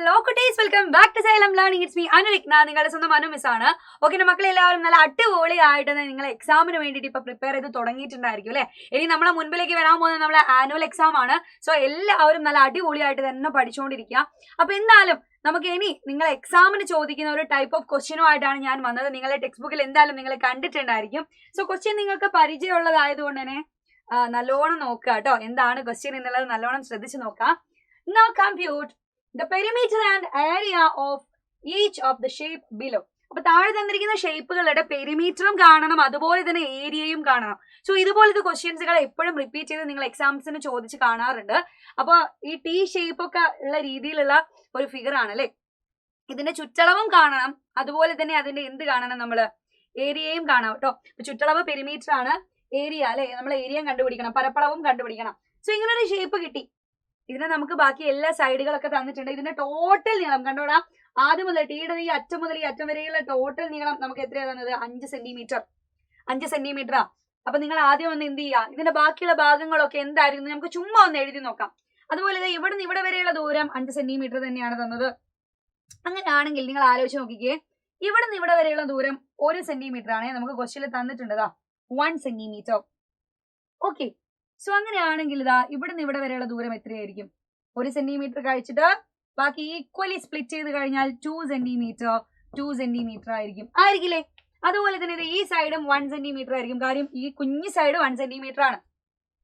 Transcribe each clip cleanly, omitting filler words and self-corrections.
Hello കുട്ടീസ്, welcome back to Xylem learning. It's me അനുരിക്ന, നിങ്ങളുടെ സ്വന്തം അനു മിസ് ആണ്. ഓക്കെ, മക്കളെ എല്ലാവരും നല്ല അടിപൊളിയായിട്ട് നിങ്ങൾ എക്സാമിന് വേണ്ടിയിട്ട് ഇപ്പൊ പ്രിപ്പയർ ചെയ്ത് തുടങ്ങിയിട്ടുണ്ടായിരിക്കും അല്ലെ. ഇനി നമ്മളെ മുൻപിലേക്ക് വരാൻ പോകുന്നത് നമ്മളെ ആനുവൽ എക്സാം ആണ്. സോ എല്ലാവരും നല്ല അടിപൊളിയായിട്ട് തന്നെ പഠിച്ചുകൊണ്ടിരിക്കുക. അപ്പൊ എന്തായാലും നമുക്ക് ഇനി നിങ്ങൾ എക്സാമിന് ചോദിക്കുന്ന ഒരു ടൈപ്പ് ഓഫ് ക്വസ്റ്റ്യനുമായിട്ടാണ് ഞാൻ വന്നത്. നിങ്ങളുടെ ടെക്സ്റ്റ് ബുക്കിൽ എന്തായാലും നിങ്ങൾ കണ്ടിട്ടുണ്ടായിരിക്കും. സോ ക്വസ്റ്റ്യൻ നിങ്ങൾക്ക് പരിചയമുള്ളതായതുകൊണ്ട് തന്നെ നല്ലോണം നോക്കുക കേട്ടോ. എന്താണ് ക്വസ്റ്റ്യൻ എന്നുള്ളത് നല്ലോണം ശ്രദ്ധിച്ച് നോക്കാം. Now compute the perimeter and area of each of the shape below. അപ്പൊ താഴെ തന്നിരിക്കുന്ന ഷേപ്പുകളുടെ പെരിമീറ്ററും കാണണം, അതുപോലെ തന്നെ ഏരിയയും കാണണം. സോ ഇതുപോലത്തെ ക്വസ്റ്റ്യൻസുകൾ എപ്പോഴും റിപ്പീറ്റ് ചെയ്ത് നിങ്ങൾ എക്സാംസിന് ചോദിച്ച് കാണാറുണ്ട്. അപ്പൊ ഈ ടി ഷേപ്പ് ഒക്കെ ഉള്ള രീതിയിലുള്ള ഒരു ഫിഗർ ആണ് അല്ലെ. ഇതിന്റെ ചുറ്റളവും കാണണം, അതുപോലെ തന്നെ അതിന്റെ എന്ത് കാണണം, നമ്മള് ഏരിയയും കാണാം കേട്ടോ. ചുറ്റളവ് പെരിമീറ്റർ ആണ്, ഏരിയ അല്ലെ, നമ്മൾ ഏരിയയും കണ്ടുപിടിക്കണം, പരപ്പളവും കണ്ടുപിടിക്കണം. സോ ഇങ്ങനെ ഒരു ഷേപ്പ് കിട്ടി. ഇതിനെ നമുക്ക് ബാക്കി എല്ലാ സൈഡുകളൊക്കെ തന്നിട്ടുണ്ട്. ഇതിന്റെ ടോട്ടൽ നീളം കണ്ടോടാ, ആദ്യം മുതൽ ടീയുടെ ഈ അറ്റം മുതൽ ഈ അറ്റം വരെയുള്ള ടോട്ടൽ നീളം നമുക്ക് എത്രയാ തന്നത്? 5 സെന്റിമീറ്റർ. 5 സെന്റിമീറ്ററാ. അപ്പൊ നിങ്ങൾ ആദ്യം ഒന്ന് എന്ത് ചെയ്യുക, ഇതിന്റെ ബാക്കിയുള്ള ഭാഗങ്ങളൊക്കെ എന്തായിരുന്നു നമുക്ക് ചുമ്മാ ഒന്ന് എഴുതി നോക്കാം. അതുപോലെ ഇവിടെ നിന്ന് ഇവിടെ വരെയുള്ള ദൂരം 5 സെന്റിമീറ്റർ തന്നെയാണ് തന്നത്. അങ്ങനെയാണെങ്കിൽ നിങ്ങൾ ആലോചിച്ച് നോക്കിക്കേ, ഇവിടെ നിന്ന് ഇവിടെ വരെയുള്ള ദൂരം 1 സെന്റിമീറ്റർ ആണ് നമുക്ക് ക്വസ്റ്റ്യനിൽ തന്നിട്ടുണ്ടതാ, 1 സെന്റിമീറ്റർ. ഓക്കെ, സോ അങ്ങനെയാണെങ്കിൽ ഇതാ ഇവിടെ നിന്ന് ഇവിടെ വരെയുള്ള ദൂരം എത്രയായിരിക്കും? 1 സെന്റിമീറ്റർ കഴിച്ചിട്ട് ബാക്കി ഈക്വലി സ്പ്ലിറ്റ് ചെയ്ത് കഴിഞ്ഞാൽ 2 സെന്റിമീറ്റർ ആയിരിക്കില്ലേ? അതുപോലെ തന്നെ ഈ സൈഡും 1 സെന്റിമീറ്റർ ആയിരിക്കും. കാര്യം ഈ കുഞ്ഞു സൈഡ് 1 സെന്റിമീറ്റർ ആണ്.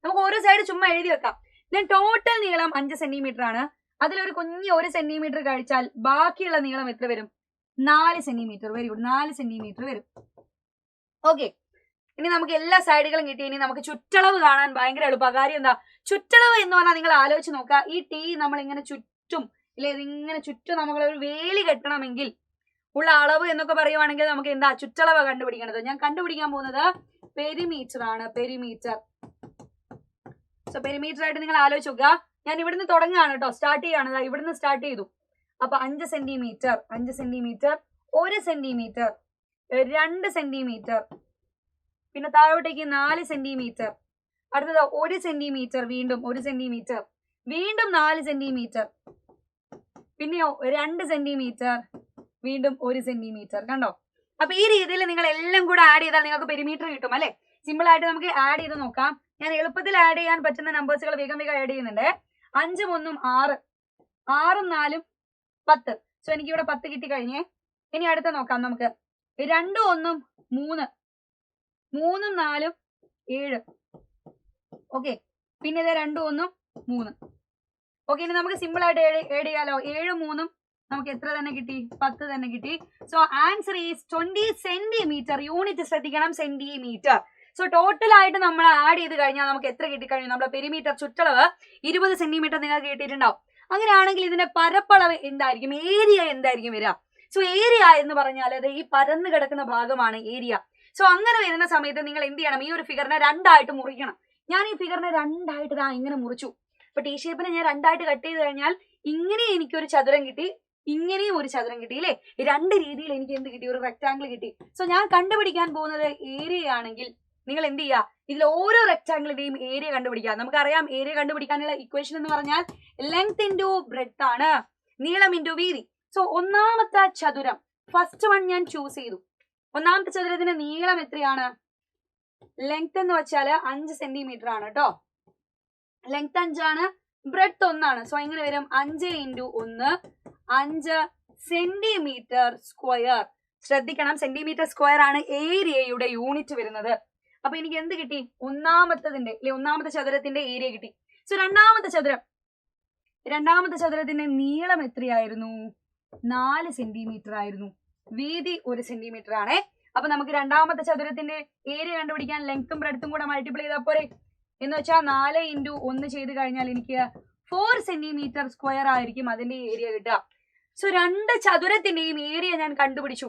നമുക്ക് ഓരോ സൈഡ് ചുമ്മാ എഴുതി വെക്കാം. ദെൻ ടോട്ടൽ നീളം 5 സെന്റിമീറ്റർ ആണ്. അതിലൊരു കുഞ്ഞ് 1 സെന്റിമീറ്റർ കഴിച്ചാൽ ബാക്കിയുള്ള നീളം എത്ര വരും? 4 സെന്റിമീറ്റർ. വെരി ഗുഡ്, 4 സെന്റിമീറ്റർ വരും. ഓക്കെ, ഇനി നമുക്ക് എല്ലാ സൈഡുകളും കിട്ടി. ഇനി നമുക്ക് ചുറ്റളവ് കാണാൻ ഭയങ്കര എളുപ്പ. കാര്യം എന്താ, ചുറ്റളവ് എന്ന് പറഞ്ഞാൽ നിങ്ങൾ ആലോചിച്ച് നോക്കുക, ഈ ടീ നമ്മൾ ഇങ്ങനെ ചുറ്റും ഇല്ലേ, ഇതിങ്ങനെ ചുറ്റും നമ്മളൊരു വേലി കെട്ടണമെങ്കിൽ ഉള്ള അളവ് എന്നൊക്കെ പറയുവാണെങ്കിൽ നമുക്ക് എന്താ ചുറ്റളവ് കണ്ടുപിടിക്കണത്. ഞാൻ കണ്ടുപിടിക്കാൻ പോകുന്നത് പെരിമീറ്റർ ആണ്, പെരിമീറ്റർ. സോ പെരിമീറ്റർ ആയിട്ട് നിങ്ങൾ ആലോചിച്ച് നോക്കുക. ഞാൻ ഇവിടുന്ന് തുടങ്ങുകയാണ് കേട്ടോ, സ്റ്റാർട്ട് ചെയ്യാണ്. ഇവിടുന്ന് സ്റ്റാർട്ട് ചെയ്തു. അപ്പൊ 5 സെന്റിമീറ്റർ, 1 സെന്റിമീറ്റർ, 2 സെന്റിമീറ്റർ, പിന്നെ താഴോട്ടേക്ക് 4 സെന്റിമീറ്റർ, അടുത്തത് 1 സെന്റിമീറ്റർ, വീണ്ടും 1 സെന്റിമീറ്റർ, വീണ്ടും 4 സെന്റിമീറ്റർ, പിന്നെയോ 2 സെന്റിമീറ്റർ, വീണ്ടും 1 സെന്റിമീറ്റർ. കണ്ടോ? അപ്പൊ ഈ രീതിയിൽ നിങ്ങൾ എല്ലാം കൂടെ ആഡ് ചെയ്താൽ നിങ്ങൾക്ക് പെരിമീറ്റർ കിട്ടും അല്ലെ. സിമ്പിൾ ആയിട്ട് നമുക്ക് ആഡ് ചെയ്ത് നോക്കാം. ഞാൻ എളുപ്പത്തിൽ ആഡ് ചെയ്യാൻ പറ്റുന്ന നമ്പേഴ്സുകൾ വേഗം ആഡ് ചെയ്യുന്നുണ്ട്. 5 1 6, 6 4 10. സോ എനിക്ക് ഇവിടെ 10 കിട്ടി കഴിഞ്ഞേ. ഇനി അടുത്ത നോക്കാം നമുക്ക്. 2 1 3, 3 4 7. ഓക്കെ, പിന്നെ ഇത് 2 1 3. ഓക്കെ, ഇനി നമുക്ക് സിമ്പിൾ ആയിട്ട് ആഡ് ചെയ്യാലോ. 7 3 നമുക്ക് എത്ര തന്നെ കിട്ടി? 10 തന്നെ കിട്ടി. So answer is 20 centimetre. Unit ശ്രദ്ധിക്കണം, സെന്റിമീറ്റർ. സോ ടോട്ടൽ ആയിട്ട് നമ്മൾ ആഡ് ചെയ്ത് കഴിഞ്ഞാൽ നമുക്ക് എത്ര കിട്ടിക്കഴിഞ്ഞു? നമ്മുടെ പെരിമീറ്റർ ചുറ്റളവ് 20 സെന്റിമീറ്റർ നിങ്ങൾക്ക് കിട്ടിയിട്ടുണ്ടാവും. അങ്ങനെയാണെങ്കിൽ ഇതിന്റെ പരപ്പളവ് എന്തായിരിക്കും, ഏരിയ എന്തായിരിക്കും വരിക? സോ ഏരിയ എന്ന് പറഞ്ഞാൽ അത് ഈ പരന്ന് കിടക്കുന്ന ഭാഗമാണ് ഏരിയ. സോ അങ്ങനെ വരുന്ന സമയത്ത് നിങ്ങൾ എന്ത് ചെയ്യണം? ഈ ഒരു ഫിഗറിനെ 2ആയിട്ട് മുറിക്കണം. ഞാൻ ഈ ഫിഗറിനെ 2ആയിട്ട് ഇങ്ങനെ മുറിച്ചു. അപ്പൊ ടി ഷേപ്പിനെ ഞാൻ 2ആയിട്ട് കട്ട് ചെയ്ത് കഴിഞ്ഞാൽ ഇങ്ങനെ എനിക്കൊരു ചതുരം കിട്ടി, ഇങ്ങനെയും ഒരു ചതുരം കിട്ടി അല്ലേ. 2 രീതിയിൽ എനിക്ക് എന്ത് കിട്ടി? ഒരു റെക്ടാംഗിൾ കിട്ടി. സോ ഞാൻ കണ്ടുപിടിക്കാൻ പോകുന്നത് ഏരിയ ആണെങ്കിൽ നിങ്ങൾ എന്ത് ചെയ്യുക? ഇതിൽ ഓരോ റെക്ടാംഗിളിന്റെയും ഏരിയ കണ്ടുപിടിക്കുക. നമുക്കറിയാം ഏരിയ കണ്ടുപിടിക്കാനുള്ള ഇക്വേഷൻ എന്ന് പറഞ്ഞാൽ ലെങ്ത് ഇൻറ്റു ബ്രെഡ്ത്ത് ആണ്, നീളം ഇൻറ്റു വീതി. സോ ഒന്നാമത്തെ ചതുരം, ഫസ്റ്റ് വൺ ഞാൻ ചൂസ് ചെയ്തു. ഒന്നാമത്തെ ചതുരത്തിന്റെ നീളം എത്രയാണ്? ലെങ്ത് എന്ന് വെച്ചാൽ 5 സെന്റിമീറ്റർ ആണ് കേട്ടോ. ലെങ്ത് 5 ആണ്, ബ്രെഡ്ത്ത് 1 ആണ്. സോ എങ്ങനെ വരും? 5 × 1, 5 സെന്റിമീറ്റർ സ്ക്വയർ. ശ്രദ്ധിക്കണം, സെന്റിമീറ്റർ സ്ക്വയർ ആണ് ഏരിയയുടെ യൂണിറ്റ് വരുന്നത്. അപ്പൊ എനിക്ക് എന്ത് കിട്ടി? ഒന്നാമത്തെ ചതുരത്തിന്റെ ഏരിയ കിട്ടി. സോ രണ്ടാമത്തെ ചതുരത്തിന്റെ നീളം എത്രയായിരുന്നു? 4 സെന്റിമീറ്റർ ആയിരുന്നു. വീതി 1 സെന്റിമീറ്റർ ആണേ. അപ്പൊ നമുക്ക് രണ്ടാമത്തെ ചതുരത്തിന്റെ ഏരിയ കണ്ടുപിടിക്കാൻ ലെങ്ത്തും ബ്രെഡ്ത്തും കൂടെ മൾട്ടിപ്ലൈ ചെയ്താൽ പോരെ. എന്ന് വെച്ചാൽ 4 × 1 ചെയ്ത് കഴിഞ്ഞാൽ എനിക്ക് 4 സെന്റിമീറ്റർ സ്ക്വയർ ആയിരിക്കും അതിന്റെ ഏരിയ കിട്ടുക. സോ 2 ചതുരത്തിന്റെയും ഏരിയ ഞാൻ കണ്ടുപിടിച്ചു.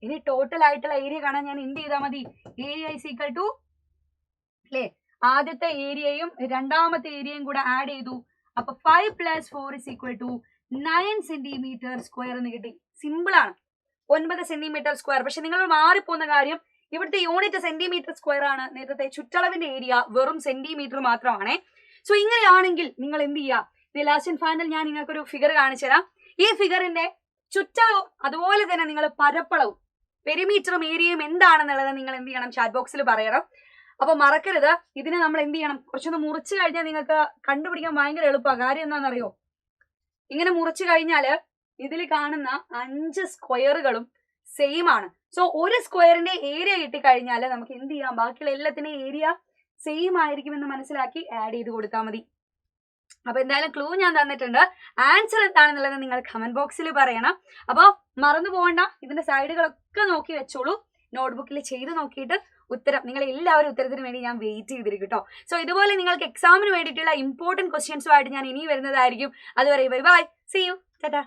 ഇനി ടോട്ടൽ ആയിട്ടുള്ള ഏരിയ കാണാൻ ഞാൻ എന്ത് ചെയ്താൽ മതി? ഏരിയ ഈസ് ഈക്വൽ ടു അല്ലേ, ആദ്യത്തെ ഏരിയയും രണ്ടാമത്തെ ഏരിയയും കൂടെ ആഡ് ചെയ്തു. അപ്പൊ 5 + 4 = 9 സെന്റിമീറ്റർ സ്ക്വയർ എന്ന് കിട്ടി. സിമ്പിൾ ആണ്, 9 സെന്റിമീറ്റർ സ്ക്വയർ. പക്ഷെ നിങ്ങൾ മാറിപ്പോകുന്ന കാര്യം, ഇവിടുത്തെ യൂണിറ്റ് സെന്റിമീറ്റർ സ്ക്വയർ ആണ്. നേരത്തെ ചുറ്റളവിന്റെ ഏരിയ വെറും സെന്റിമീറ്റർ മാത്രമാണ്. സോ ഇങ്ങനെയാണെങ്കിൽ നിങ്ങൾ എന്ത് ചെയ്യുക? ലാസ്റ്റ് ആൻഡ് ഫൈനൽ ഞാൻ നിങ്ങൾക്ക് ഒരു ഫിഗർ കാണിച്ചു തരാം. ഈ ഫിഗറിന്റെ ചുറ്റളവും അതുപോലെ തന്നെ നിങ്ങൾ പരപ്പളവും പെരിമീറ്ററും ഏരിയയും എന്താണെന്നുള്ളത് നിങ്ങൾ എന്ത് ചെയ്യണം, ചാറ്റ് ബോക്സിൽ പറയണം. അപ്പൊ മറക്കരുത്. ഇതിനെ നമ്മൾ എന്ത് ചെയ്യണം, കുറച്ചൊന്ന് മുറിച്ച് കഴിഞ്ഞാൽ നിങ്ങൾക്ക് കണ്ടുപിടിക്കാൻ ഭയങ്കര എളുപ്പമാണ്. കാര്യം എന്താണെന്നറിയോ, ഇങ്ങനെ മുറിച്ച് കഴിഞ്ഞാല് ഇതിൽ കാണുന്ന 5 സ്ക്വയറുകളും സെയിം ആണ്. സോ ഒരു സ്ക്വയറിന്റെ ഏരിയ കിട്ടിക്കഴിഞ്ഞാൽ നമുക്ക് എന്ത് ചെയ്യാം, ബാക്കിയുള്ള എല്ലാത്തിന്റെ ഏരിയ സെയിം ആയിരിക്കുമെന്ന് മനസ്സിലാക്കി ആഡ് ചെയ്ത് കൊടുത്താൽ മതി. അപ്പൊ എന്തായാലും ക്ലൂ ഞാൻ തന്നിട്ടുണ്ട്. ആൻസർ എന്താണെന്നുള്ളത് നിങ്ങൾ കമന്റ് ബോക്സിൽ പറയണം. അപ്പൊ മറന്നു പോകണ്ട, ഇതിന്റെ സൈഡുകളൊക്കെ നോക്കി വെച്ചോളൂ. നോട്ട്ബുക്കിൽ ചെയ്ത് നോക്കിയിട്ട് ഉത്തരം, നിങ്ങൾ എല്ലാവരും ഉത്തരത്തിന് വേണ്ടി ഞാൻ വെയിറ്റ് ചെയ്തിരിക്കും കേട്ടോ. സോ ഇതുപോലെ നിങ്ങൾക്ക് എക്സാമിന് വേണ്ടിയിട്ടുള്ള ഇമ്പോർട്ടന്റ് ക്വസ്റ്റ്യൻസുമായിട്ട് ഞാൻ ഇനി വരുന്നതായിരിക്കും. അതുവരെ bye bye, see you, Tata.